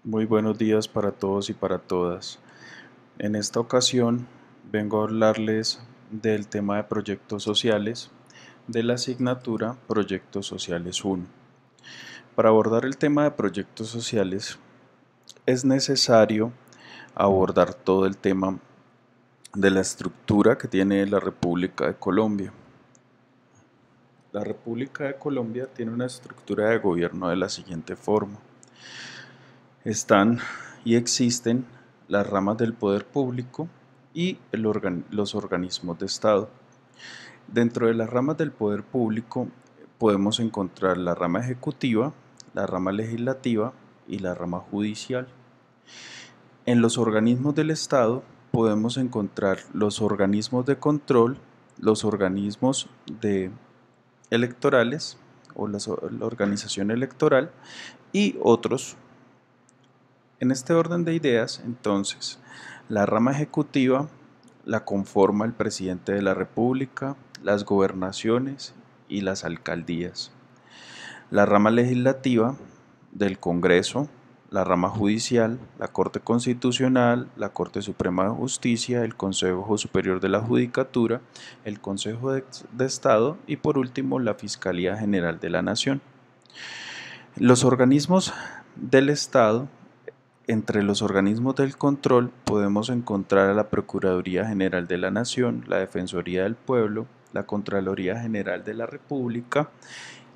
Muy buenos días para todos y para todas. En esta ocasión vengo a hablarles del tema de proyectos sociales de la asignatura Proyectos Sociales 1. Para abordar el tema de proyectos sociales es necesario abordar todo el tema de la estructura que tiene la República de Colombia. La República de Colombia tiene una estructura de gobierno de la siguiente forma. Están y existen las ramas del poder público y los organismos de Estado. Dentro de las ramas del poder público podemos encontrar la rama ejecutiva, la rama legislativa y la rama judicial. En los organismos del Estado podemos encontrar los organismos de control, los organismos electorales o la organización electoral y otros. En este orden de ideas, entonces, la rama ejecutiva la conforma el presidente de la República, las gobernaciones y las alcaldías. La rama legislativa del Congreso, la rama judicial, la Corte Constitucional, la Corte Suprema de Justicia, el Consejo Superior de la Judicatura, el Consejo de Estado y por último la Fiscalía General de la Nación. Los organismos del Estado. Entre los organismos del control podemos encontrar a la Procuraduría General de la Nación, la Defensoría del Pueblo, la Contraloría General de la República,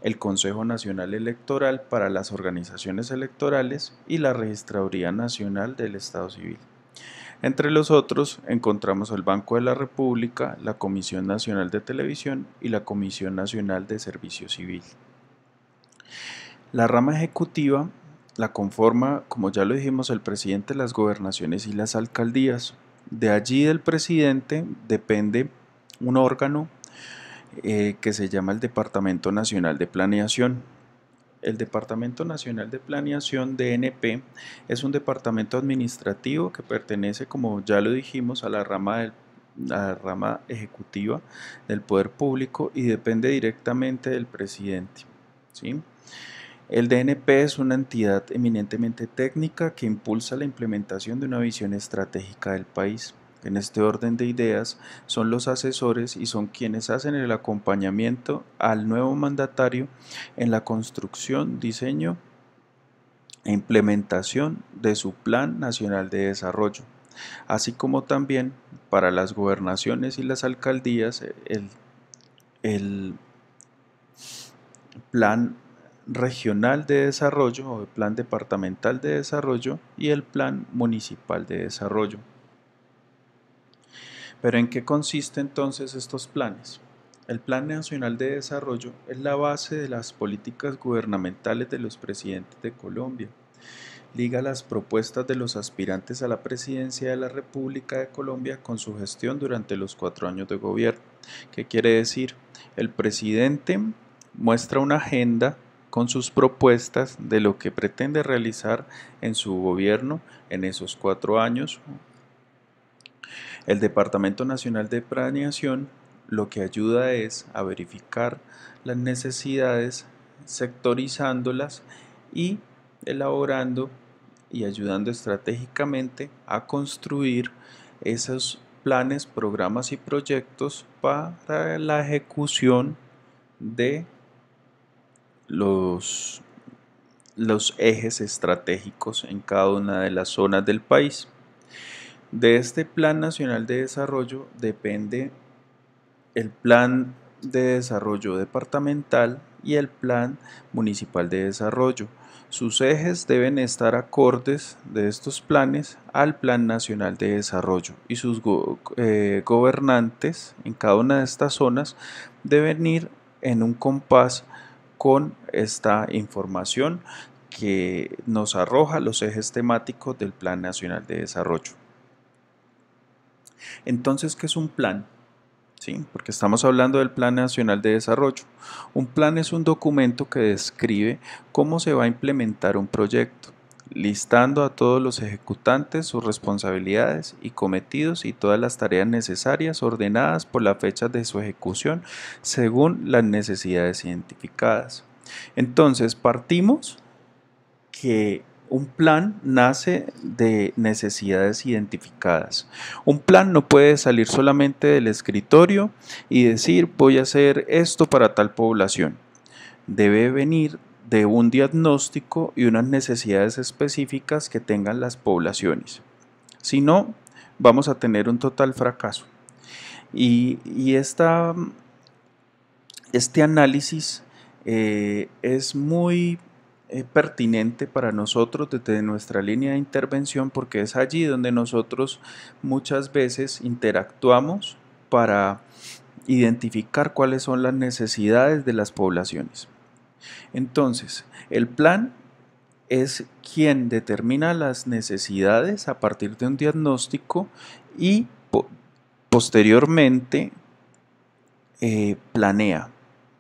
el Consejo Nacional Electoral para las organizaciones electorales y la Registraduría Nacional del Estado Civil. Entre los otros encontramos el Banco de la República, la Comisión Nacional de Televisión y la Comisión Nacional de Servicio Civil. La rama ejecutiva la conforma, como ya lo dijimos, el presidente, las gobernaciones y las alcaldías. De allí del presidente depende un órgano que se llama el Departamento Nacional de Planeación. El Departamento Nacional de Planeación, DNP, es un departamento administrativo que pertenece, como ya lo dijimos, a la rama ejecutiva del poder público y depende directamente del presidente, ¿sí? El DNP es una entidad eminentemente técnica que impulsa la implementación de una visión estratégica del país. En este orden de ideas son los asesores y son quienes hacen el acompañamiento al nuevo mandatario en la construcción, diseño e implementación de su Plan Nacional de Desarrollo, así como también para las gobernaciones y las alcaldías el Plan Regional de Desarrollo o el Plan Departamental de Desarrollo y el Plan Municipal de Desarrollo. Pero ¿en qué consisten entonces estos planes? El Plan Nacional de Desarrollo es la base de las políticas gubernamentales de los presidentes de Colombia. Liga las propuestas de los aspirantes a la presidencia de la República de Colombia con su gestión durante los 4 años de gobierno. ¿Qué quiere decir? El presidente muestra una agenda con sus propuestas de lo que pretende realizar en su gobierno en esos 4 años. El Departamento Nacional de Planeación lo que ayuda es a verificar las necesidades, sectorizándolas y elaborando y ayudando estratégicamente a construir esos planes, programas y proyectos para la ejecución de los, los ejes estratégicos en cada una de las zonas del país. De este Plan Nacional de Desarrollo depende el Plan de Desarrollo Departamental y el Plan Municipal de Desarrollo. Sus ejes deben estar acordes de estos planes al Plan Nacional de Desarrollo y sus gobernantes en cada una de estas zonas deben ir en un compás con esta información que nos arroja los ejes temáticos del Plan Nacional de Desarrollo. Entonces, ¿qué es un plan? ¿Sí? Porque estamos hablando del Plan Nacional de Desarrollo. Un plan es un documento que describe cómo se va a implementar un proyecto, listando a todos los ejecutantes, sus responsabilidades y cometidos y todas las tareas necesarias ordenadas por la fecha de su ejecución según las necesidades identificadas. Entonces, partimos que un plan nace de necesidades identificadas. Un plan no puede salir solamente del escritorio y decir voy a hacer esto para tal población. Debe venir de un diagnóstico y unas necesidades específicas que tengan las poblaciones. Si no, vamos a tener un total fracaso. Y este análisis es muy pertinente para nosotros desde nuestra línea de intervención, porque es allí donde nosotros muchas veces interactuamos para identificar cuáles son las necesidades de las poblaciones. Entonces, el plan es quien determina las necesidades a partir de un diagnóstico y posteriormente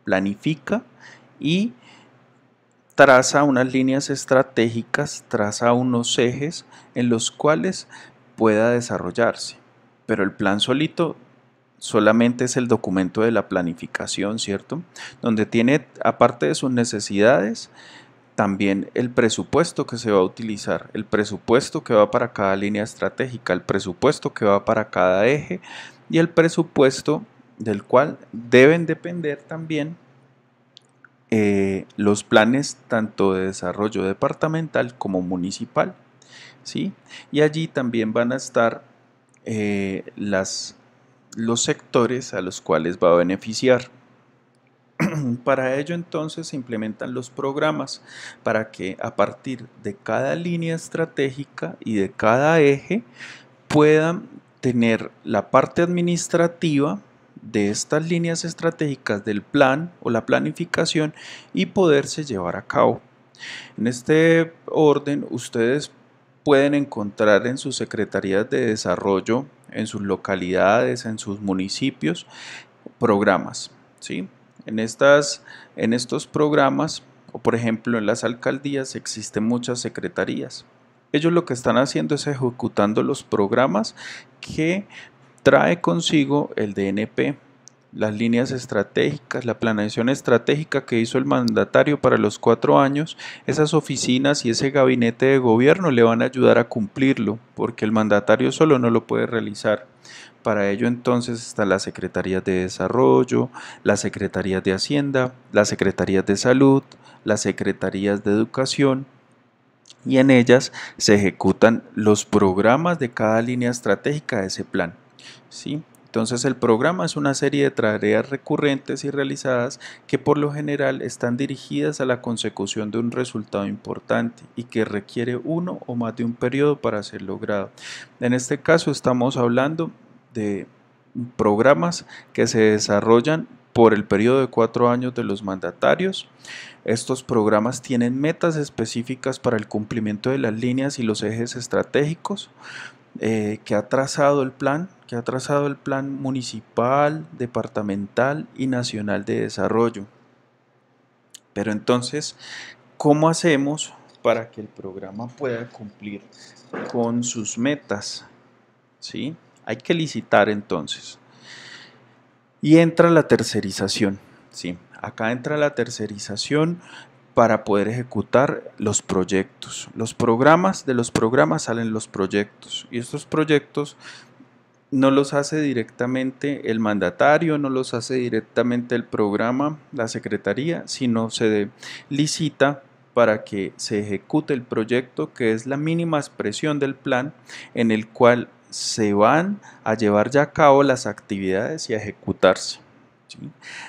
planifica y traza unas líneas estratégicas, traza unos ejes en los cuales pueda desarrollarse. Pero el plan solamente es el documento de la planificación, ¿cierto? Donde tiene, aparte de sus necesidades, también el presupuesto que se va a utilizar, el presupuesto que va para cada línea estratégica, el presupuesto que va para cada eje y el presupuesto del cual deben depender también los planes tanto de desarrollo departamental como municipal, ¿sí? Y allí también van a estar los sectores a los cuales va a beneficiar. Para ello entonces se implementan los programas para que a partir de cada línea estratégica y de cada eje puedan tener la parte administrativa de estas líneas estratégicas del plan o la planificación y poderse llevar a cabo. En este orden ustedes pueden encontrar en sus secretarías de desarrollo, en sus localidades, en sus municipios, programas, ¿sí? En estos programas, o por ejemplo en las alcaldías, existen muchas secretarías. Ellos lo que están haciendo es ejecutando los programas que trae consigo el DNP, las líneas estratégicas, la planeación estratégica que hizo el mandatario para los 4 años. Esas oficinas y ese gabinete de gobierno le van a ayudar a cumplirlo, porque el mandatario solo no lo puede realizar. Para ello entonces están las secretarías de desarrollo, las secretarías de hacienda, las secretarías de salud, las secretarías de educación, y en ellas se ejecutan los programas de cada línea estratégica de ese plan, ¿sí? Entonces el programa es una serie de tareas recurrentes y realizadas que por lo general están dirigidas a la consecución de un resultado importante y que requiere uno o más de un periodo para ser logrado. En este caso estamos hablando de programas que se desarrollan por el periodo de 4 años de los mandatarios. Estos programas tienen metas específicas para el cumplimiento de las líneas y los ejes estratégicos que ha trazado el plan municipal, departamental y nacional de desarrollo. Pero entonces, ¿cómo hacemos para que el programa pueda cumplir con sus metas? ¿Sí? Hay que licitar entonces. Y entra la tercerización, ¿sí? Acá entra la tercerización para poder ejecutar los proyectos. De los programas salen los proyectos, y estos proyectos no los hace directamente el mandatario, no los hace directamente el programa, la secretaría, sino se licita para que se ejecute el proyecto, que es la mínima expresión del plan en el cual se van a llevar ya a cabo las actividades y a ejecutarse. ¿Sí?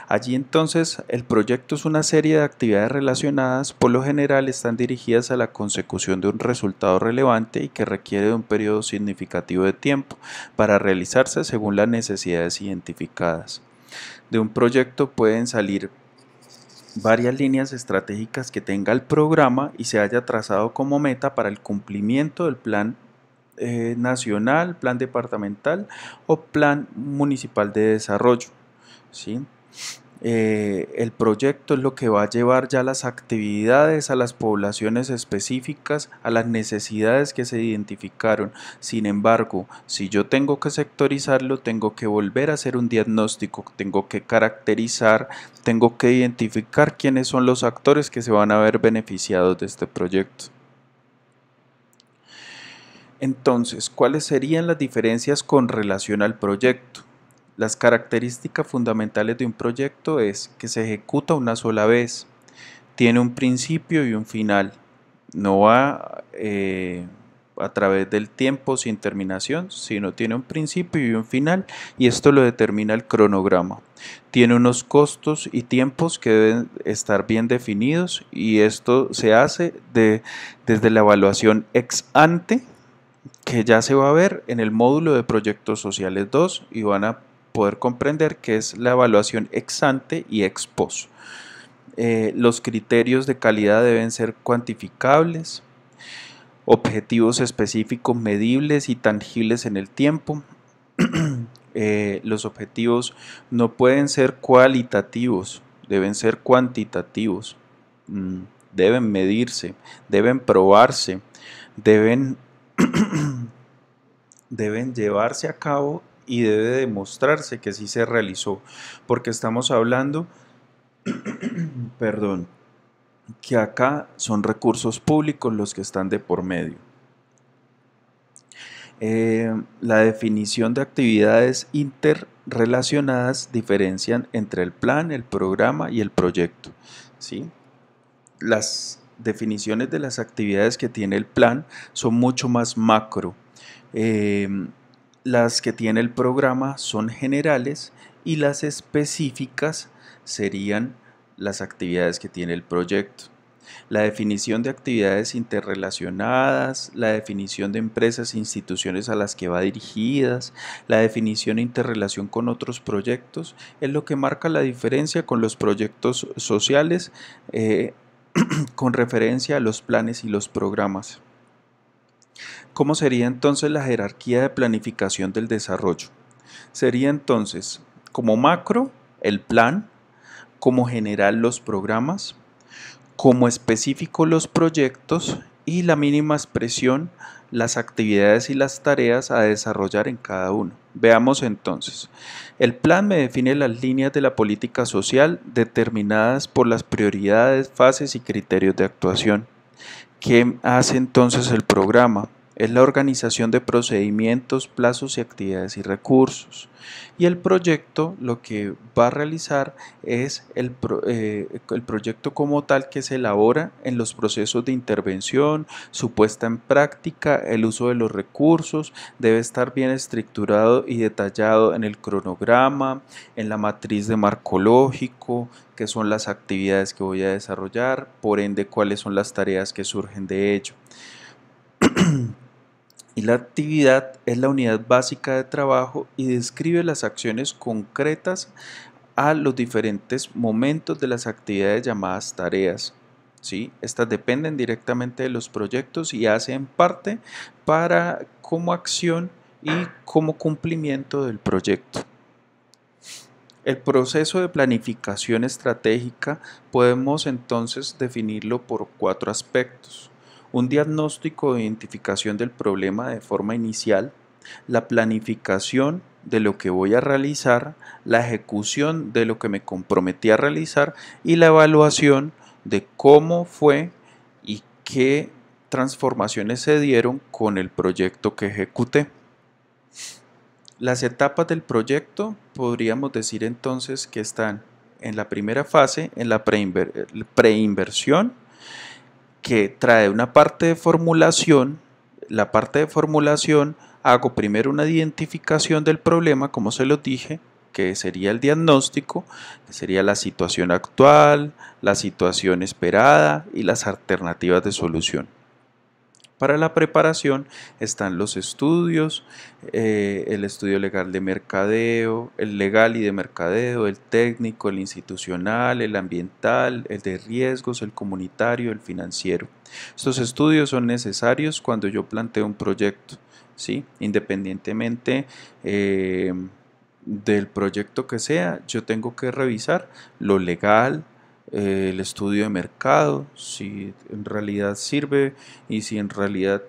Allí entonces el proyecto es una serie de actividades relacionadas, por lo general están dirigidas a la consecución de un resultado relevante y que requiere de un periodo significativo de tiempo para realizarse según las necesidades identificadas. De un proyecto pueden salir varias líneas estratégicas que tenga el programa y se haya trazado como meta para el cumplimiento del plan nacional, plan departamental o plan municipal de desarrollo, ¿sí? El proyecto es lo que va a llevar ya las actividades a las poblaciones específicas, a las necesidades que se identificaron. Sin embargo, si yo tengo que sectorizarlo, tengo que volver a hacer un diagnóstico, tengo que caracterizar, tengo que identificar quiénes son los actores que se van a ver beneficiados de este proyecto. Entonces, ¿cuáles serían las diferencias con relación al proyecto? Las características fundamentales de un proyecto es que se ejecuta una sola vez, tiene un principio y un final, no va a través del tiempo sin terminación, sino tiene un principio y un final, y esto lo determina el cronograma. Tiene unos costos y tiempos que deben estar bien definidos, y esto se hace desde la evaluación ex ante, que ya se va a ver en el módulo de proyectos sociales 2, y van a poder comprender qué es la evaluación ex ante y ex post. Los criterios de calidad deben ser cuantificables, objetivos específicos medibles y tangibles en el tiempo. Los objetivos no pueden ser cualitativos, deben ser cuantitativos. Deben medirse, deben probarse, deben deben llevarse a cabo, y debe demostrarse que sí se realizó, porque estamos hablando, perdón, que acá son recursos públicos los que están de por medio. La definición de actividades interrelacionadas diferencian entre el plan, el programa y el proyecto, ¿sí? Las definiciones de las actividades que tiene el plan son mucho más macro. Las que tiene el programa son generales, y las específicas serían las actividades que tiene el proyecto. La definición de actividades interrelacionadas, la definición de empresas e instituciones a las que va dirigidas, la definición e interrelación con otros proyectos, es lo que marca la diferencia con los proyectos sociales, con referencia a los planes y los programas. ¿Cómo sería entonces la jerarquía de planificación del desarrollo? Sería entonces, como macro, el plan; como general, los programas; como específico, los proyectos; y la mínima expresión, las actividades y las tareas a desarrollar en cada uno. Veamos entonces. El plan me define las líneas de la política social determinadas por las prioridades, fases y criterios de actuación. ¿Qué hace entonces el programa? Es la organización de procedimientos, plazos y actividades y recursos. Y el proyecto lo que va a realizar es el proyecto como tal, que se elabora en los procesos de intervención, su puesta en práctica, el uso de los recursos. Debe estar bien estructurado y detallado en el cronograma, en la matriz de marco lógico, qué son las actividades que voy a desarrollar, por ende cuáles son las tareas que surgen de ello. Y la actividad es la unidad básica de trabajo y describe las acciones concretas a los diferentes momentos de las actividades llamadas tareas, ¿sí? Estas dependen directamente de los proyectos y hacen parte para como acción y como cumplimiento del proyecto. El proceso de planificación estratégica podemos entonces definirlo por 4 aspectos: un diagnóstico de identificación del problema de forma inicial, la planificación de lo que voy a realizar, la ejecución de lo que me comprometí a realizar, y la evaluación de cómo fue y qué transformaciones se dieron con el proyecto que ejecuté. Las etapas del proyecto podríamos decir entonces que están en la primera fase, en la preinversión, que trae una parte de formulación. La parte de formulación, hago primero una identificación del problema, como se los dije, que sería el diagnóstico, que sería la situación actual, la situación esperada y las alternativas de solución. Para la preparación están los estudios, el estudio legal de mercadeo, el legal y de mercadeo, el técnico, el institucional, el ambiental, el de riesgos, el comunitario, el financiero. Estos estudios son necesarios cuando yo planteo un proyecto, ¿sí? Independientemente del proyecto que sea, yo tengo que revisar lo legal, el estudio de mercado, si en realidad sirve y si en realidad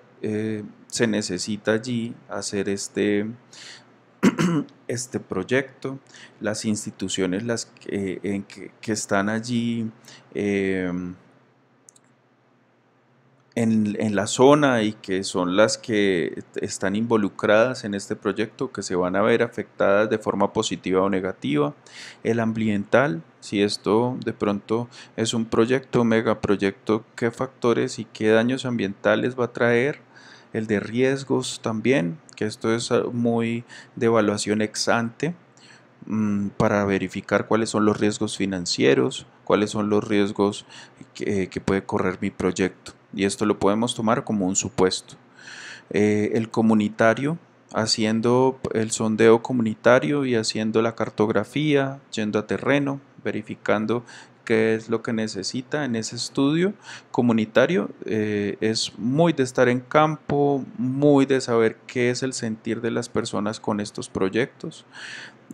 se necesita allí hacer este proyecto, las instituciones que están allí en la zona y que son las que están involucradas en este proyecto, que se van a ver afectadas de forma positiva o negativa. El ambiental, si esto de pronto es un proyecto, megaproyecto, qué factores y qué daños ambientales va a traer. El de riesgos también, que esto es muy de evaluación ex ante, para verificar cuáles son los riesgos financieros, cuáles son los riesgos que puede correr mi proyecto. Y esto lo podemos tomar como un supuesto. El comunitario, haciendo el sondeo comunitario y haciendo la cartografía, yendo a terreno, verificando qué es lo que necesita en ese estudio comunitario. Es muy de estar en campo, muy de saber qué es el sentir de las personas con estos proyectos.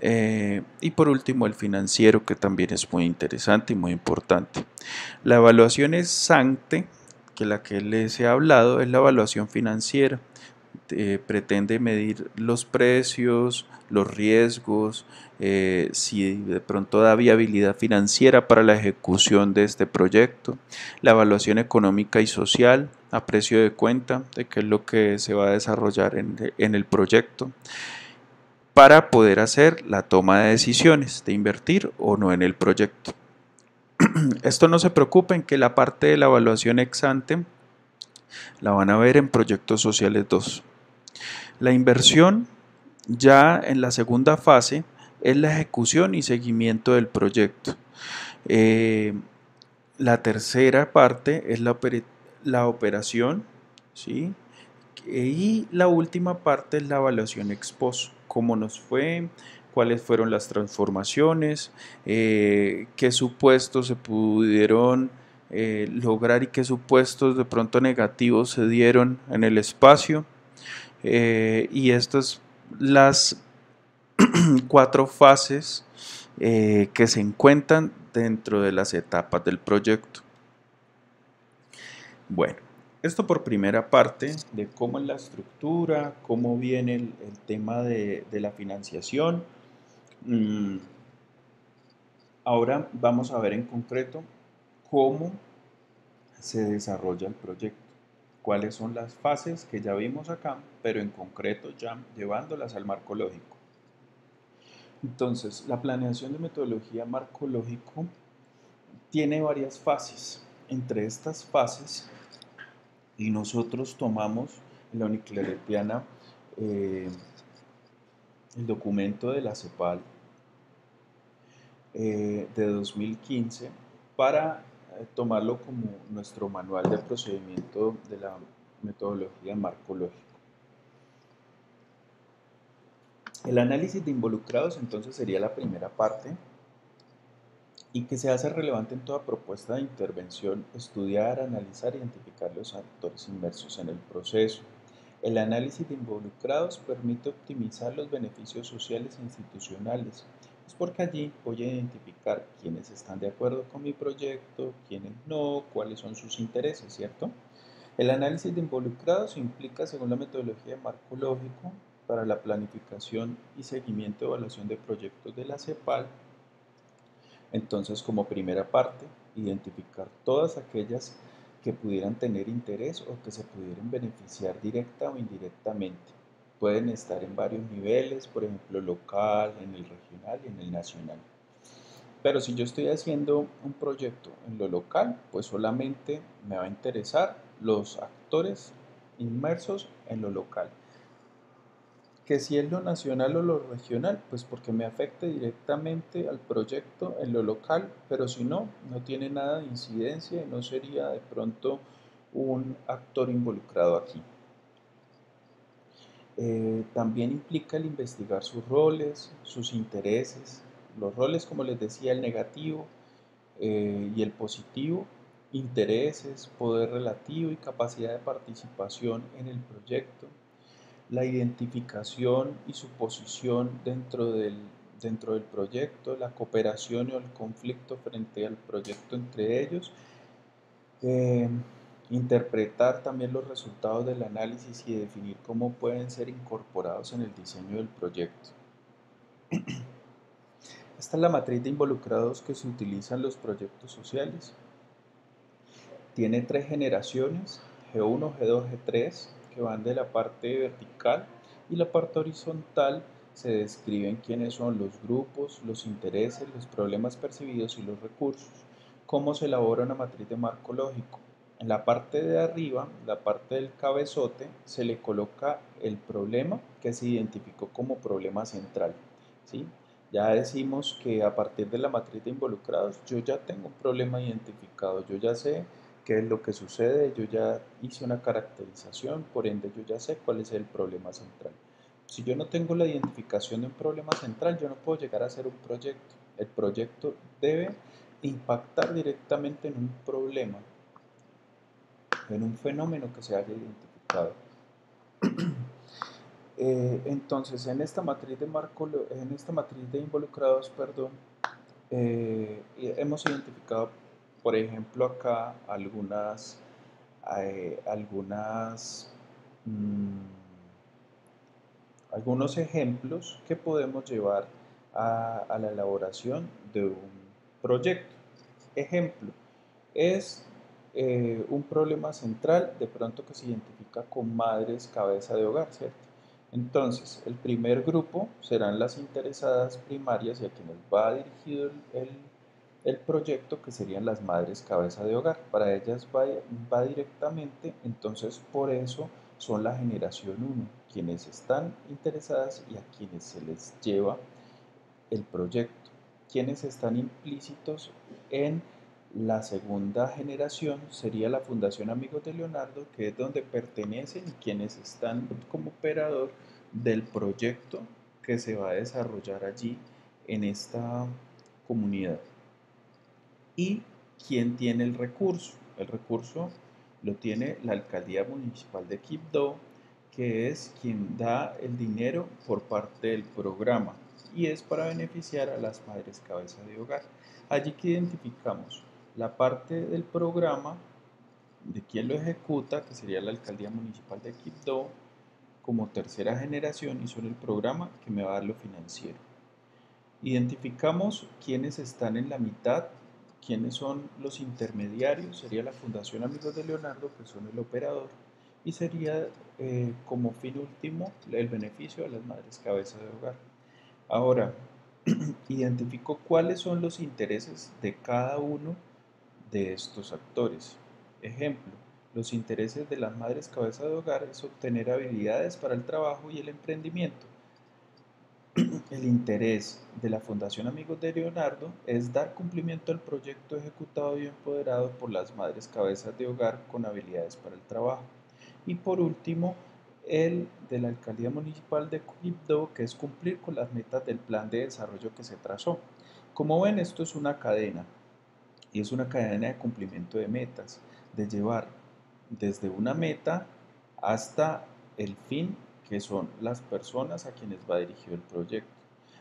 Y por último, el financiero, que también es muy interesante y muy importante. La evaluación ex ante, que la que les he hablado, es la evaluación financiera. Pretende medir los precios, los riesgos, si de pronto da viabilidad financiera para la ejecución de este proyecto. La evaluación económica y social, a precio de cuenta de qué es lo que se va a desarrollar en el proyecto, para poder hacer la toma de decisiones de invertir o no en el proyecto. Esto no se preocupen, que la parte de la evaluación ex ante la van a ver en Proyectos Sociales 2. La inversión, ya en la segunda fase, es la ejecución y seguimiento del proyecto. Eh, la tercera parte es la operación, ¿sí? Y la última parte es la evaluación ex post, cómo nos fue, cuáles fueron las transformaciones, qué supuestos se pudieron lograr y qué supuestos de pronto negativos se dieron en el espacio. Y estas las 4 fases que se encuentran dentro de las etapas del proyecto. Bueno, esto por primera parte de cómo es la estructura, cómo viene el tema de la financiación. Ahora vamos a ver en concreto cómo se desarrolla el proyecto, cuáles son las fases que ya vimos acá, pero en concreto ya llevándolas al marco lógico. Entonces, la planeación de metodología marco lógico tiene varias fases. Entre estas fases, y nosotros tomamos en la Uniclaretiana el documento de la CEPAL de 2015 para tomarlo como nuestro manual de procedimiento de la metodología marco lógico. El análisis de involucrados entonces sería la primera parte, y que se hace relevante en toda propuesta de intervención: estudiar, analizar e identificar los actores inmersos en el proceso. El análisis de involucrados permite optimizar los beneficios sociales e institucionales. Es porque allí voy a identificar quiénes están de acuerdo con mi proyecto, quiénes no, cuáles son sus intereses, ¿cierto? El análisis de involucrados implica, según la metodología de marco lógico, para la planificación y seguimiento de evaluación de proyectos de la CEPAL. Entonces, como primera parte, identificar todas aquellas que pudieran tener interés o que se pudieran beneficiar directa o indirectamente. Pueden estar en varios niveles, por ejemplo, local, en el regional y en el nacional. Pero si yo estoy haciendo un proyecto en lo local, pues solamente me va a interesar los actores inmersos en lo local. Que si es lo nacional o lo regional, pues porque me afecte directamente al proyecto en lo local, pero si no, no tiene nada de incidencia y no sería de pronto un actor involucrado aquí. También implica el investigar sus roles, sus intereses, los roles, como les decía, el negativo y el positivo, intereses, poder relativo y capacidad de participación en el proyecto, la identificación y su posición dentro del proyecto, la cooperación o el conflicto frente al proyecto entre ellos, eh, interpretar también los resultados del análisis y definir cómo pueden ser incorporados en el diseño del proyecto. Esta es la matriz de involucrados que se utiliza en los proyectos sociales. Tiene 3 generaciones. G1, G2, G3, que van de la parte vertical, y la parte horizontal se describen quiénes son los grupos, los intereses, los problemas percibidos y los recursos. ¿Cómo se elabora una matriz de marco lógico? En la parte de arriba, la parte del cabezote, se le coloca el problema que se identificó como problema central, ¿sí? Ya decimos que a partir de la matriz de involucrados, yo ya tengo un problema identificado, yo ya sé qué es lo que sucede, yo ya hice una caracterización, por ende yo ya sé cuál es el problema central. Si yo no tengo la identificación de un problema central, yo no puedo llegar a hacer un proyecto. El proyecto debe impactar directamente en un problema, en un fenómeno que se haya identificado. Entonces, en esta matriz de involucrados, perdón, hemos identificado, por ejemplo, acá algunas, algunos ejemplos que podemos llevar a la elaboración de un proyecto. Ejemplo, es un problema central de pronto que se identifica con madres cabeza de hogar, ¿cierto? Entonces, el primer grupo serán las interesadas primarias y a quienes va dirigido el proyecto, que serían las madres cabeza de hogar. Para ellas va directamente, entonces por eso son la generación 1, quienes están interesadas y a quienes se les lleva el proyecto. Quienes están implícitos en la segunda generación sería la Fundación Amigos de Leonardo, que es donde pertenecen y quienes están como operador del proyecto que se va a desarrollar allí en esta comunidad. ¿Y quién tiene el recurso? El recurso lo tiene la Alcaldía Municipal de Quibdó, que es quien da el dinero por parte del programa y es para beneficiar a las madres cabeza de hogar. Allí que identificamos la parte del programa, de quien lo ejecuta, que sería la Alcaldía Municipal de Quibdó, como tercera generación, y sobre el programa que me va a dar lo financiero. Identificamos quiénes están en la mitad, quiénes son los intermediarios, sería la Fundación Amigos de Leonardo, que son el operador, y sería como fin último el beneficio de las madres cabeza de hogar. Ahora, identifico cuáles son los intereses de cada uno de estos actores. Ejemplo, los intereses de las madres cabeza de hogar es obtener habilidades para el trabajo y el emprendimiento. El interés de la Fundación Amigos de Leonardo es dar cumplimiento al proyecto ejecutado y empoderado por las madres cabezas de hogar con habilidades para el trabajo. Y por último, el de la Alcaldía Municipal de Quibdó, que es cumplir con las metas del plan de desarrollo que se trazó. Como ven, esto es una cadena, y es una cadena de cumplimiento de metas, de llevar desde una meta hasta el fin, que son las personas a quienes va dirigido el proyecto.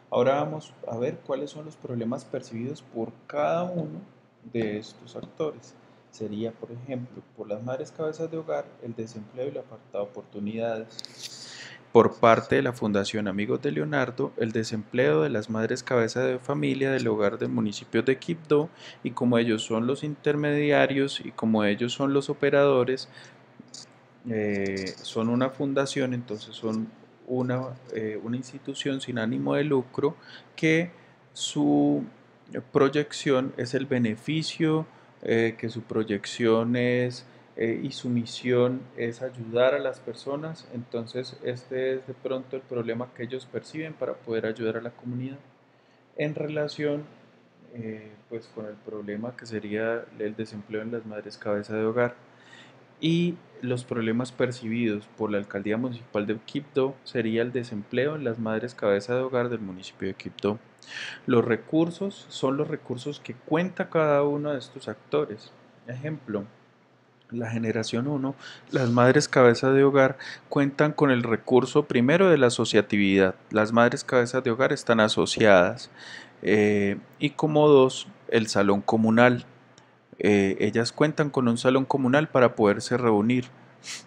Ahora vamos a ver cuáles son los problemas percibidos por cada uno de estos actores. Sería, por ejemplo, por las madres cabezas de hogar, el desempleo y la falta de oportunidades. Por parte de la Fundación Amigos de Leonardo, el desempleo de las madres cabeza de familia del hogar del municipio de Quibdó, y como ellos son los intermediarios y como ellos son los operadores, son una fundación, entonces son una institución sin ánimo de lucro que su proyección es el beneficio, que su proyección es y su misión es ayudar a las personas. Entonces este es de pronto el problema que ellos perciben para poder ayudar a la comunidad en relación pues con el problema que sería el desempleo en las madres cabeza de hogar. Y los problemas percibidos por la Alcaldía Municipal de Quibdó sería el desempleo en las madres cabeza de hogar del municipio de Quibdó. Los recursos son los recursos que cuenta cada uno de estos actores. Ejemplo, la generación 1, las madres cabeza de hogar cuentan con el recurso primero de la asociatividad. Las madres cabezas de hogar están asociadas. Y como 2, el salón comunal. Ellas cuentan con un salón comunal para poderse reunir.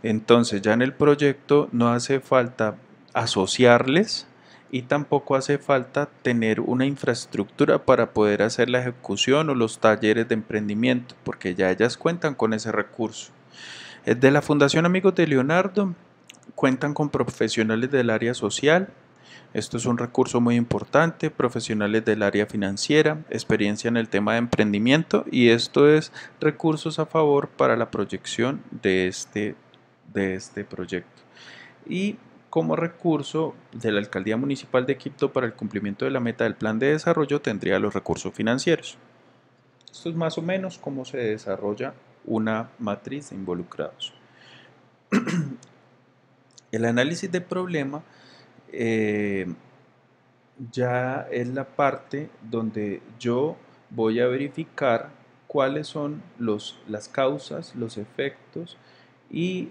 Entonces ya en el proyecto no hace falta asociarles y tampoco hace falta tener una infraestructura para poder hacer la ejecución o los talleres de emprendimiento, porque ya ellas cuentan con ese recurso. De la Fundación Amigos de Leonardo cuentan con profesionales del área social. Esto es un recurso muy importante, profesionales del área financiera, experiencia en el tema de emprendimiento, y esto es recursos a favor para la proyección de este proyecto. Y como recurso de la Alcaldía Municipal de Quibdó para el cumplimiento de la meta del plan de desarrollo tendría los recursos financieros. Esto es más o menos cómo se desarrolla una matriz de involucrados. El análisis de problema ya es la parte donde yo voy a verificar cuáles son las causas, los efectos y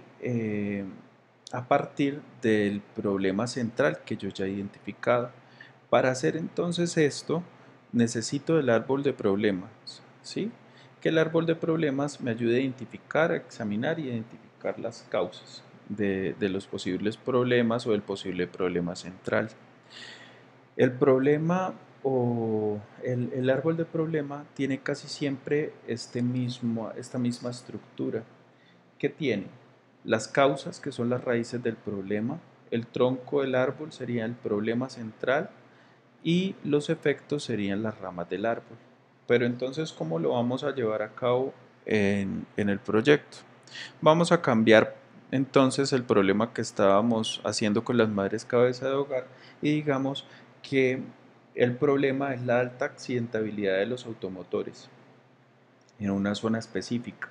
a partir del problema central que yo ya he identificado. Para hacer entonces esto necesito el árbol de problemas, ¿sí? Que el árbol de problemas me ayude a identificar, a examinar y identificar las causas de los posibles problemas o del posible problema central. El problema o el árbol de problema tiene casi siempre esta misma estructura que tiene las causas, que son las raíces del problema, el tronco del árbol sería el problema central y los efectos serían las ramas del árbol. Pero entonces, ¿cómo lo vamos a llevar a cabo en el proyecto? Vamos a cambiar entonces el problema que estábamos haciendo con las madres cabeza de hogar y digamos que el problema es la alta accidentabilidad de los automotores en una zona específica.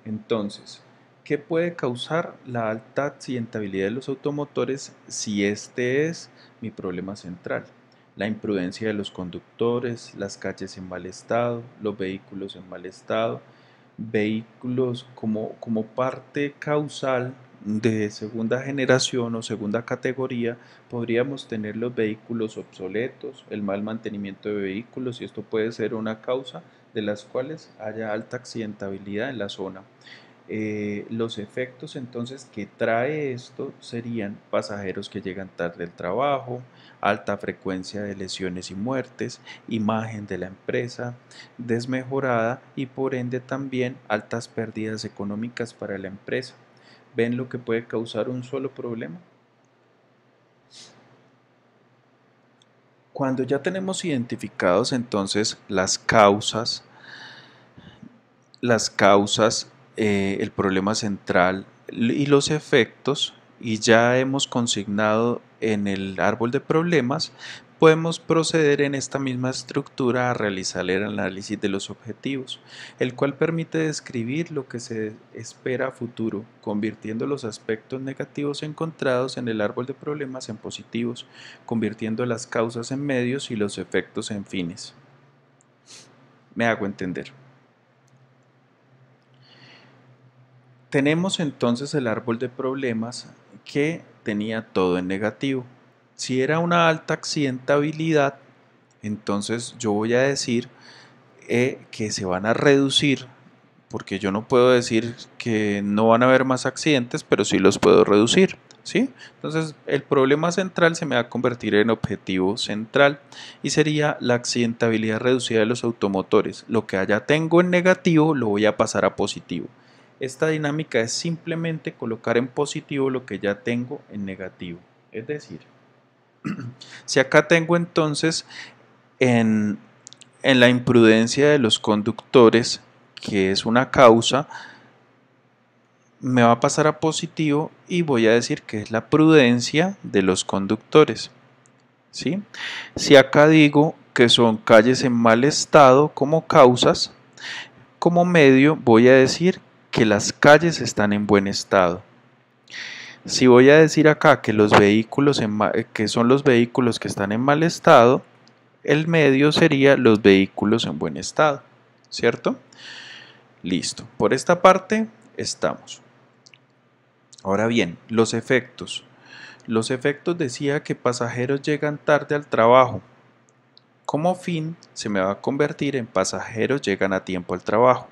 Entonces, ¿qué puede causar la alta accidentabilidad de los automotores si este es mi problema central? La imprudencia de los conductores, las calles en mal estado, los vehículos en mal estado, vehículos como parte causal de segunda generación o segunda categoría, podríamos tener los vehículos obsoletos, el mal mantenimiento de vehículos, y esto puede ser una causa de las cuales haya alta accidentabilidad en la zona. Los efectos entonces que trae esto serían pasajeros que llegan tarde al trabajo, alta frecuencia de lesiones y muertes, imagen de la empresa desmejorada y por ende también altas pérdidas económicas para la empresa. ¿Ven lo que puede causar un solo problema? Cuando ya tenemos identificados entonces el problema central y los efectos, y ya hemos consignado en el árbol de problemas, podemos proceder en esta misma estructura a realizar el análisis de los objetivos, el cual permite describir lo que se espera a futuro, convirtiendo los aspectos negativos encontrados en el árbol de problemas en positivos, convirtiendo las causas en medios y los efectos en fines. Me hago entender. Tenemos entonces el árbol de problemas que tenía todo en negativo. Si era una alta accidentabilidad, entonces yo voy a decir que se van a reducir, porque yo no puedo decir que no van a haber más accidentes, pero sí los puedo reducir, ¿sí? Entonces el problema central se me va a convertir en objetivo central y sería la accidentabilidad reducida de los automotores. Lo que allá tengo en negativo lo voy a pasar a positivo. Esta dinámica es simplemente colocar en positivo lo que ya tengo en negativo. Es decir, si acá tengo entonces en la imprudencia de los conductores, que es una causa, me va a pasar a positivo y voy a decir que es la prudencia de los conductores, ¿sí? Si acá digo que son calles en mal estado como causas, como medio voy a decir que las calles están en buen estado. Si voy a decir acá que los vehículos que son los vehículos que están en mal estado, el medio sería los vehículos en buen estado, ¿cierto? Listo. Por esta parte estamos. Ahora bien, los efectos. Los efectos decía que pasajeros llegan tarde al trabajo. Como fin, se me va a convertir en pasajeros llegan a tiempo al trabajo.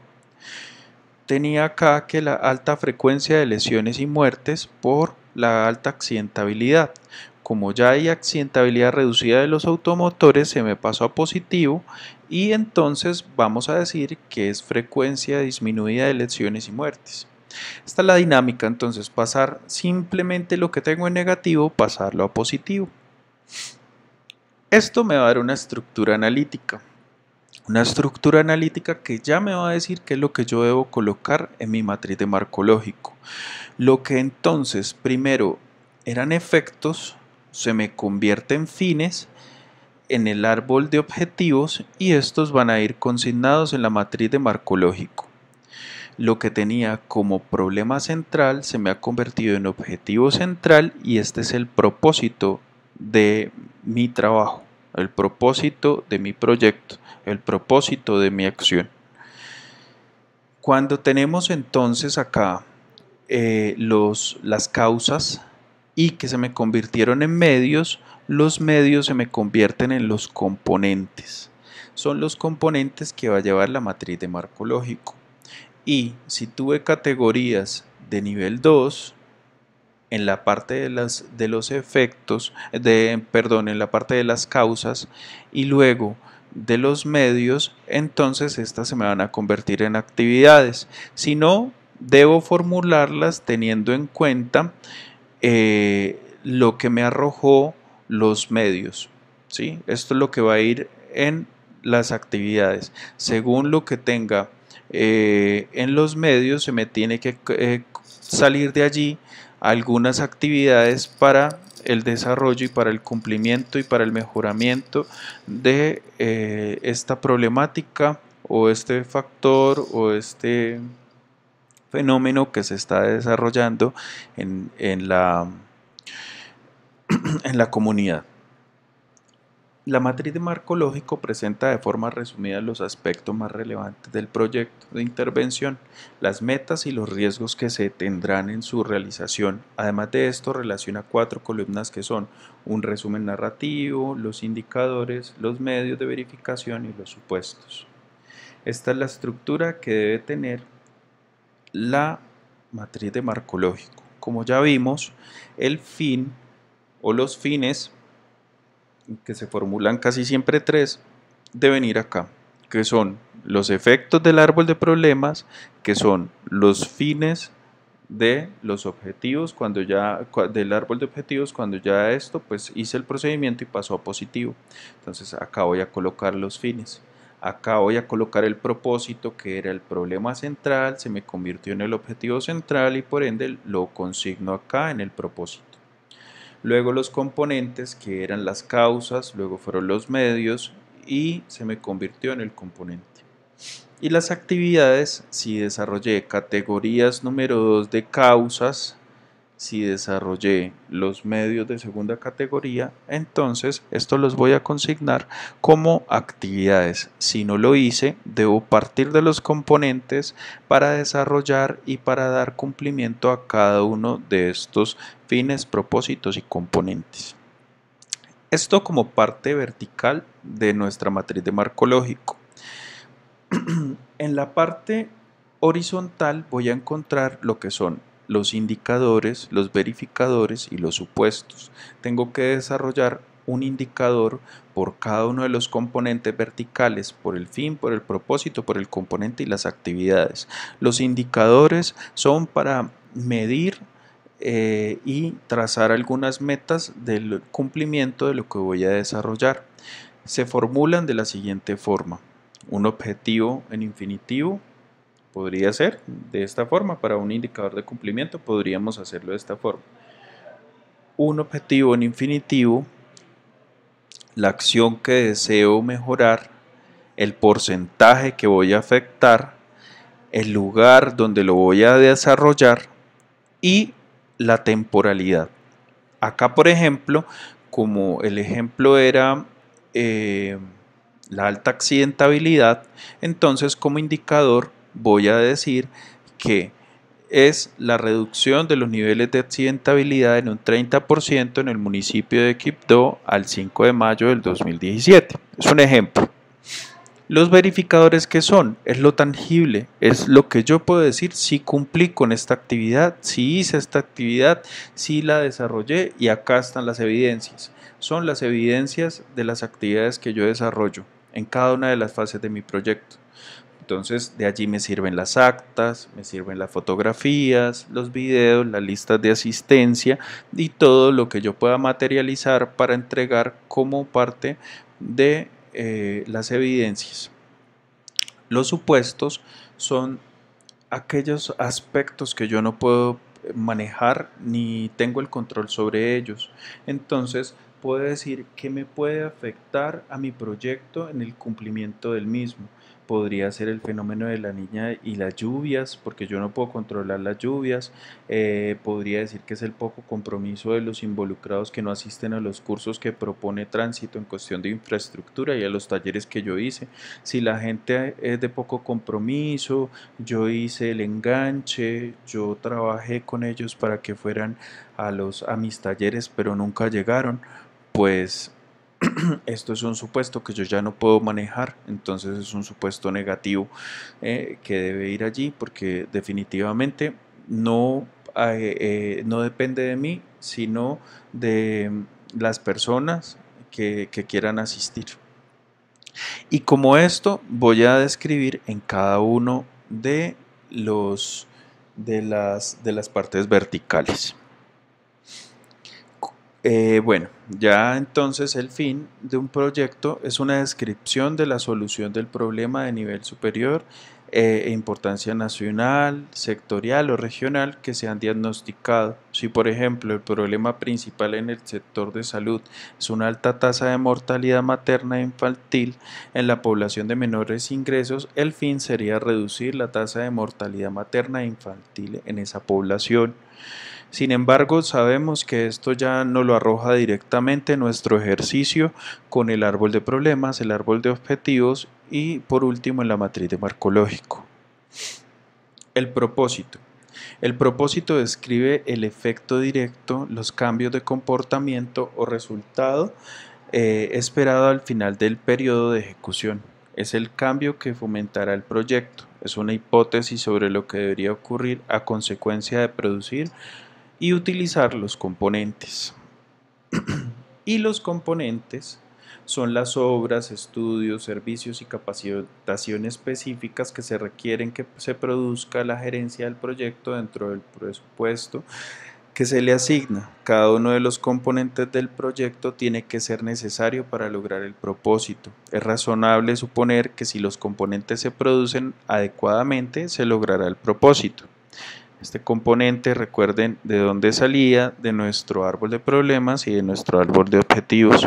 Tenía acá que la alta frecuencia de lesiones y muertes por la alta accidentabilidad. Como ya hay accidentabilidad reducida de los automotores, se me pasó a positivo y entonces vamos a decir que es frecuencia disminuida de lesiones y muertes. Esta es la dinámica, entonces pasar simplemente lo que tengo en negativo, pasarlo a positivo. Esto me va a dar una estructura analítica. Una estructura analítica que ya me va a decir qué es lo que yo debo colocar en mi matriz de marco lógico. Lo que entonces primero eran efectos se me convierte en fines en el árbol de objetivos y estos van a ir consignados en la matriz de marco lógico. Lo que tenía como problema central se me ha convertido en objetivo central y este es el propósito de mi trabajo, el propósito de mi proyecto, el propósito de mi acción. Cuando tenemos entonces acá las causas y que se me convirtieron en medios, los medios se me convierten en los componentes. Son los componentes que va a llevar la matriz de marco lógico. Y si tuve categorías de nivel 2, en la parte de los efectos, en la parte de las causas y luego de los medios, entonces estas se me van a convertir en actividades. Si no, debo formularlas teniendo en cuenta lo que me arrojó los medios, ¿sí? Esto es lo que va a ir en las actividades. Según lo que tenga en los medios, se me tiene que salir de allí algunas actividades para el desarrollo y para el cumplimiento y para el mejoramiento de esta problemática o este factor o este fenómeno que se está desarrollando en la comunidad. La matriz de marco lógico presenta de forma resumida los aspectos más relevantes del proyecto de intervención, las metas y los riesgos que se tendrán en su realización. Además de esto, relaciona 4 columnas que son un resumen narrativo, los indicadores, los medios de verificación y los supuestos. Esta es la estructura que debe tener la matriz de marco lógico. Como ya vimos, el fin o los fines, que se formulan casi siempre 3, deben ir acá, que son los efectos del árbol de problemas, que son los fines de los objetivos del árbol de objetivos cuando ya esto pues hice el procedimiento y pasó a positivo. Entonces acá voy a colocar los fines. Acá voy a colocar el propósito, que era el problema central, se me convirtió en el objetivo central y por ende lo consigno acá en el propósito. Luego los componentes, que eran las causas, luego fueron los medios y se me convirtió en el componente. Y las actividades, si desarrollé categorías número 2 de causas, si desarrollé los medios de segunda categoría, entonces estos los voy a consignar como actividades. Si no lo hice, debo partir de los componentes para desarrollar y para dar cumplimiento a cada uno de estos fines, propósitos y componentes. Esto como parte vertical de nuestra matriz de marco lógico. En la parte horizontal voy a encontrar lo que son los indicadores, los verificadores y los supuestos. Tengo que desarrollar un indicador por cada uno de los componentes verticales, por el fin, por el propósito, por el componente y las actividades. Los indicadores son para medir y trazar algunas metas del cumplimiento de lo que voy a desarrollar. Se formulan de la siguiente forma: un objetivo en infinitivo podría ser de esta forma. Para un indicador de cumplimiento podríamos hacerlo de esta forma: un objetivo en infinitivo, la acción que deseo mejorar, el porcentaje que voy a afectar, el lugar donde lo voy a desarrollar y la temporalidad. Acá, por ejemplo, como el ejemplo era la alta accidentabilidad, entonces como indicador voy a decir que es la reducción de los niveles de accidentabilidad en un 30% en el municipio de Quibdó al 5 de mayo del 2017. Es un ejemplo. Los verificadores, ¿qué son? Es lo tangible, es lo que yo puedo decir si cumplí con esta actividad, si hice esta actividad, si la desarrollé, y acá están las evidencias. Son las evidencias de las actividades que yo desarrollo en cada una de las fases de mi proyecto. Entonces de allí me sirven las actas, me sirven las fotografías, los videos, las listas de asistencia y todo lo que yo pueda materializar para entregar como parte de las evidencias. Los supuestos son aquellos aspectos que yo no puedo manejar ni tengo el control sobre ellos. Entonces, puedo decir que me puede afectar a mi proyecto en el cumplimiento del mismo. Podría ser el fenómeno de la niña y las lluvias, porque yo no puedo controlar las lluvias. Podría decir que es el poco compromiso de los involucrados que no asisten a los cursos que propone Tránsito en cuestión de infraestructura y a los talleres que yo hice. Si la gente es de poco compromiso, yo hice el enganche, yo trabajé con ellos para que fueran a mis talleres, pero nunca llegaron, pues esto es un supuesto que yo ya no puedo manejar, entonces es un supuesto negativo que debe ir allí porque definitivamente no depende de mí, sino de las personas que quieran asistir. Y como esto voy a describir en cada uno de los de las partes verticales. Bueno, ya entonces el fin de un proyecto es una descripción de la solución del problema de nivel superior e importancia nacional, sectorial o regional que se han diagnosticado. Si por ejemplo el problema principal en el sector de salud es una alta tasa de mortalidad materna e infantil en la población de menores ingresos, el fin sería reducir la tasa de mortalidad materna e infantil en esa población. Sin embargo, sabemos que esto ya no lo arroja directamente nuestro ejercicio con el árbol de problemas, el árbol de objetivos y por último en la matriz de marco lógico. El propósito. El propósito describe el efecto directo, los cambios de comportamiento o resultado esperado al final del periodo de ejecución. Es el cambio que fomentará el proyecto. Es una hipótesis sobre lo que debería ocurrir a consecuencia de producir y utilizar los componentes. Y los componentes son las obras, estudios, servicios y capacitación específicas que se requieren que se produzca la gerencia del proyecto dentro del presupuesto que se le asigna. Cada uno de los componentes del proyecto tiene que ser necesario para lograr el propósito. Es razonable suponer que si los componentes se producen adecuadamente, se logrará el propósito. Este componente, recuerden de dónde salía, de nuestro árbol de problemas y de nuestro árbol de objetivos.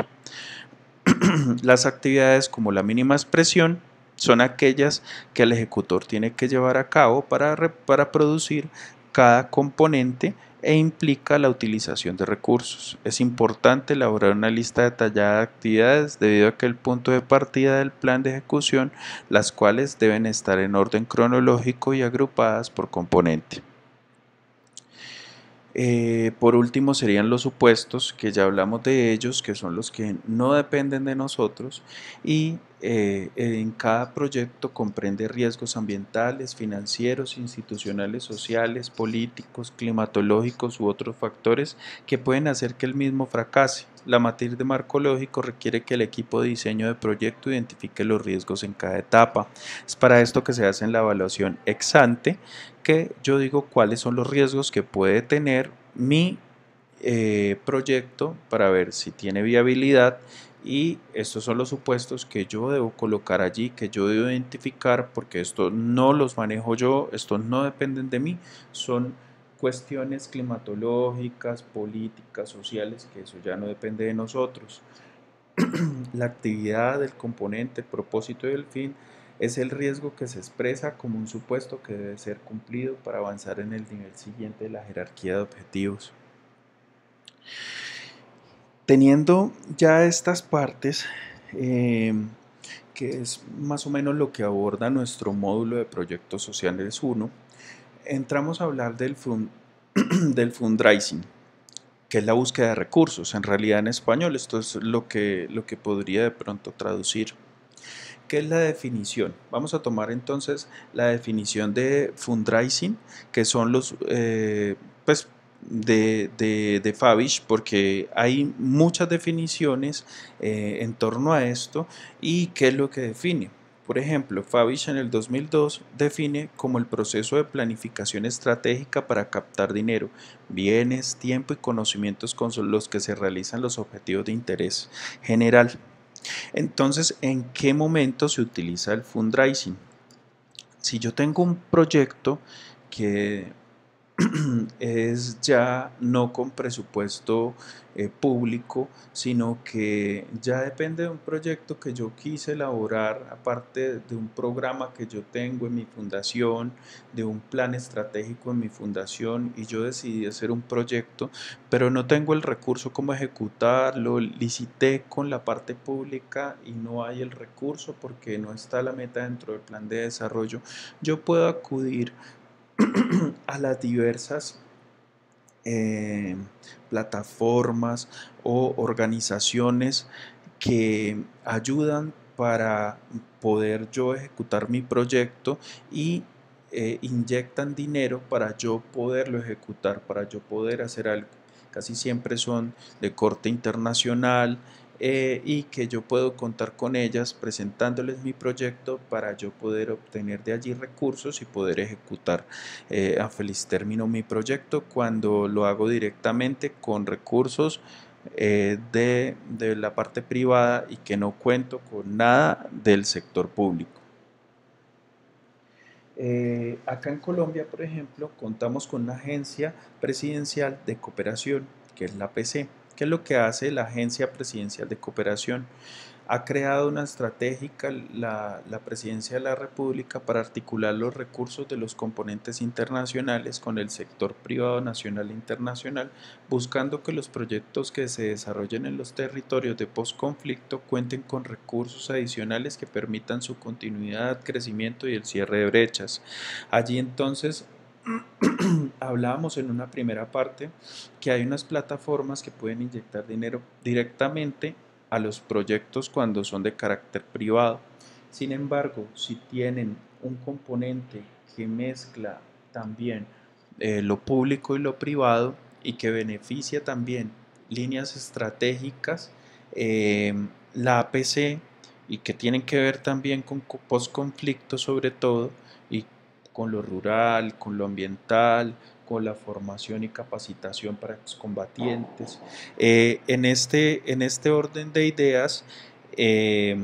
Las actividades como la mínima expresión son aquellas que el ejecutor tiene que llevar a cabo para producir cada componente e implica la utilización de recursos. Es importante elaborar una lista detallada de actividades debido a que el punto de partida del plan de ejecución, las cuales deben estar en orden cronológico y agrupadas por componente. Por último serían los supuestos, que ya hablamos de ellos, que son los que no dependen de nosotros y en cada proyecto comprende riesgos ambientales, financieros, institucionales, sociales, políticos, climatológicos u otros factores que pueden hacer que el mismo fracase. La matriz de marco lógico requiere que el equipo de diseño de proyecto identifique los riesgos en cada etapa. Es para esto que se hace la evaluación ex ante, que yo digo cuáles son los riesgos que puede tener mi proyecto para ver si tiene viabilidad, y estos son los supuestos que yo debo colocar allí, que yo debo identificar, porque estos no los manejo yo, estos no dependen de mí, son cuestiones climatológicas, políticas, sociales, que eso ya no depende de nosotros. La actividad, el componente, el propósito y el fin es el riesgo que se expresa como un supuesto que debe ser cumplido para avanzar en el nivel siguiente de la jerarquía de objetivos. Teniendo ya estas partes, que es más o menos lo que aborda nuestro módulo de proyectos sociales 1, entramos a hablar del fundraising, que es la búsqueda de recursos. En realidad en español esto es lo que podría de pronto traducir. ¿Qué es la definición? Vamos a tomar entonces la definición de fundraising, que son los pues de Fabish, porque hay muchas definiciones en torno a esto. ¿Y qué es lo que define? Por ejemplo, Fabich en el 2002 define como el proceso de planificación estratégica para captar dinero, bienes, tiempo y conocimientos con los que se realizan los objetivos de interés general. Entonces, ¿en qué momento se utiliza el fundraising? Si yo tengo un proyecto que es ya no con presupuesto público, sino que ya depende de un proyecto que yo quise elaborar, aparte de un programa que yo tengo en mi fundación, de un plan estratégico en mi fundación, y yo decidí hacer un proyecto, pero no tengo el recurso como ejecutarlo, licité con la parte pública y no hay el recurso porque no está la meta dentro del plan de desarrollo. Yo puedo acudir a las diversas eh, plataformas o organizaciones que ayudan para poder yo ejecutar mi proyecto y inyectan dinero para yo poderlo ejecutar, para yo poder hacer algo. Casi siempre son de corte internacional, y que yo puedo contar con ellas presentándoles mi proyecto para yo poder obtener de allí recursos y poder ejecutar a feliz término mi proyecto cuando lo hago directamente con recursos de la parte privada y que no cuento con nada del sector público. Acá en Colombia, por ejemplo, contamos con una agencia presidencial de cooperación, que es la APC. ¿Qué es lo que hace la Agencia Presidencial de Cooperación? Ha creado una estratégica la Presidencia de la República para articular los recursos de los componentes internacionales con el sector privado nacional e internacional, buscando que los proyectos que se desarrollen en los territorios de posconflicto cuenten con recursos adicionales que permitan su continuidad, crecimiento y el cierre de brechas. Allí entonces hablábamos en una primera parte que hay unas plataformas que pueden inyectar dinero directamente a los proyectos cuando son de carácter privado. Sin embargo, si tienen un componente que mezcla también lo público y lo privado y que beneficia también líneas estratégicas, eh, la APC y que tienen que ver también con postconflicto sobre todo y con lo rural, con lo ambiental, con la formación y capacitación para excombatientes. En este orden de ideas, eh,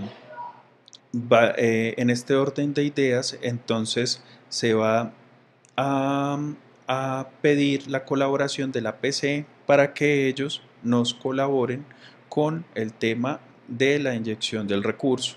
en este orden de ideas, entonces se va a, a pedir la colaboración de la PC para que ellos nos colaboren con el tema de la inyección del recurso.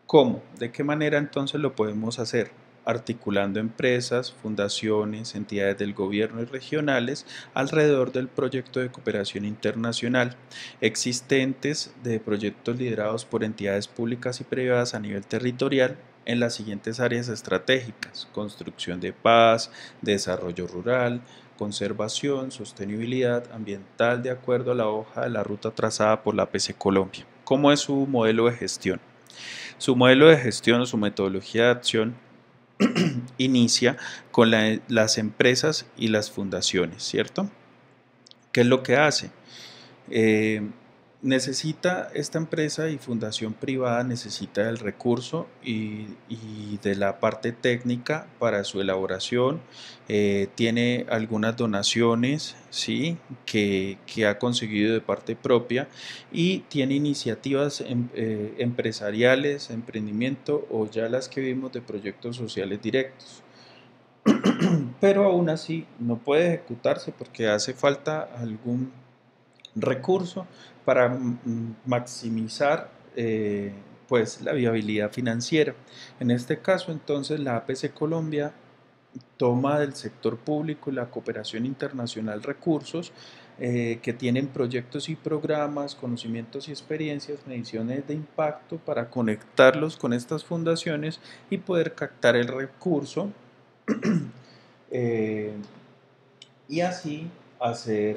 ¿Cómo? ¿De qué manera entonces lo podemos hacer? Articulando empresas, fundaciones, entidades del gobierno y regionales alrededor del proyecto de cooperación internacional existentes de proyectos liderados por entidades públicas y privadas a nivel territorial en las siguientes áreas estratégicas: construcción de paz, desarrollo rural, conservación, sostenibilidad ambiental de acuerdo a la hoja de la ruta trazada por la APC Colombia. ¿Cómo es su modelo de gestión? Su modelo de gestión o su metodología de acción inicia con las empresas y las fundaciones, ¿cierto? ¿Qué es lo que hace? Eh, necesita esta empresa y fundación privada, necesita el recurso y de la parte técnica para su elaboración. Tiene algunas donaciones, ¿sí? que ha conseguido de parte propia y tiene iniciativas empresariales, emprendimiento o ya las que vimos de proyectos sociales directos. Pero aún así no puede ejecutarse porque hace falta algún recurso para maximizar pues la viabilidad financiera. En este caso entonces la APC Colombia toma del sector público y la cooperación internacional recursos que tienen proyectos y programas, conocimientos y experiencias, mediciones de impacto para conectarlos con estas fundaciones y poder captar el recurso eh, y así hacer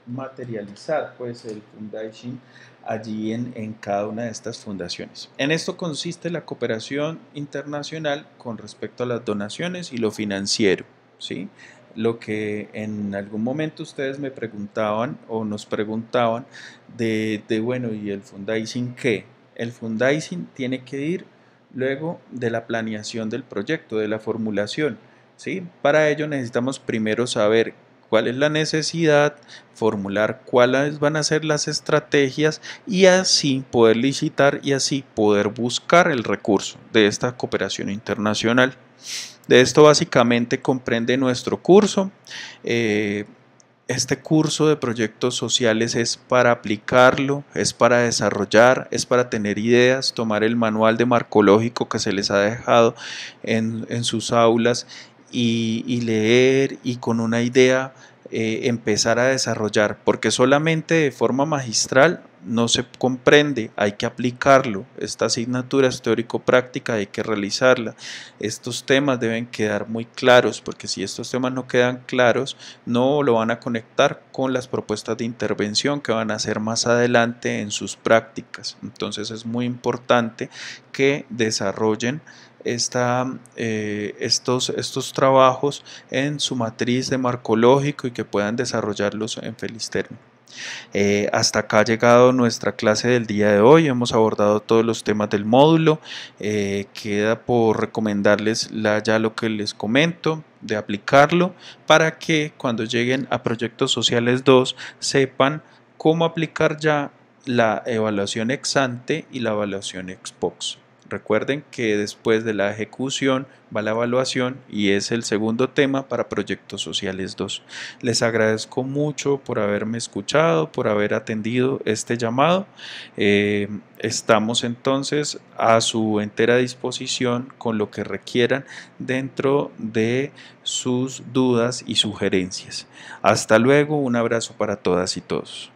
materializar pues el fundraising allí en cada una de estas fundaciones. En esto consiste la cooperación internacional con respecto a las donaciones y lo financiero, ¿sí? Lo que en algún momento ustedes me preguntaban o nos preguntaban bueno, ¿y el fundraising qué? El fundraising tiene que ir luego de la planeación del proyecto, de la formulación, ¿sí? Para ello necesitamos primero saber cuál es la necesidad, formular cuáles van a ser las estrategias y así poder licitar y así poder buscar el recurso de esta cooperación internacional. De esto básicamente comprende nuestro curso. Este curso de proyectos sociales es para aplicarlo, es para desarrollar, es para tener ideas, tomar el manual de marcológico que se les ha dejado en sus aulas y leer y con una idea empezar a desarrollar, porque solamente de forma magistral no se comprende, hay que aplicarlo. Esta asignatura es teórico-práctica, hay que realizarla. Estos temas deben quedar muy claros, porque si estos temas no quedan claros, no lo van a conectar con las propuestas de intervención que van a hacer más adelante en sus prácticas. Entonces es muy importante que desarrollen estos trabajos en su matriz de marcológico y que puedan desarrollarlos en Felisterno. Hasta acá ha llegado nuestra clase del día de hoy. Hemos abordado todos los temas del módulo. Queda por recomendarles ya lo que les comento, de aplicarlo para que cuando lleguen a Proyectos Sociales 2 sepan cómo aplicar ya la evaluación ex ante y la evaluación ex post. Recuerden que después de la ejecución va la evaluación y es el segundo tema para Proyectos Sociales 2. Les agradezco mucho por haberme escuchado, por haber atendido este llamado. Estamos entonces a su entera disposición con lo que requieran dentro de sus dudas y sugerencias. Hasta luego, un abrazo para todas y todos.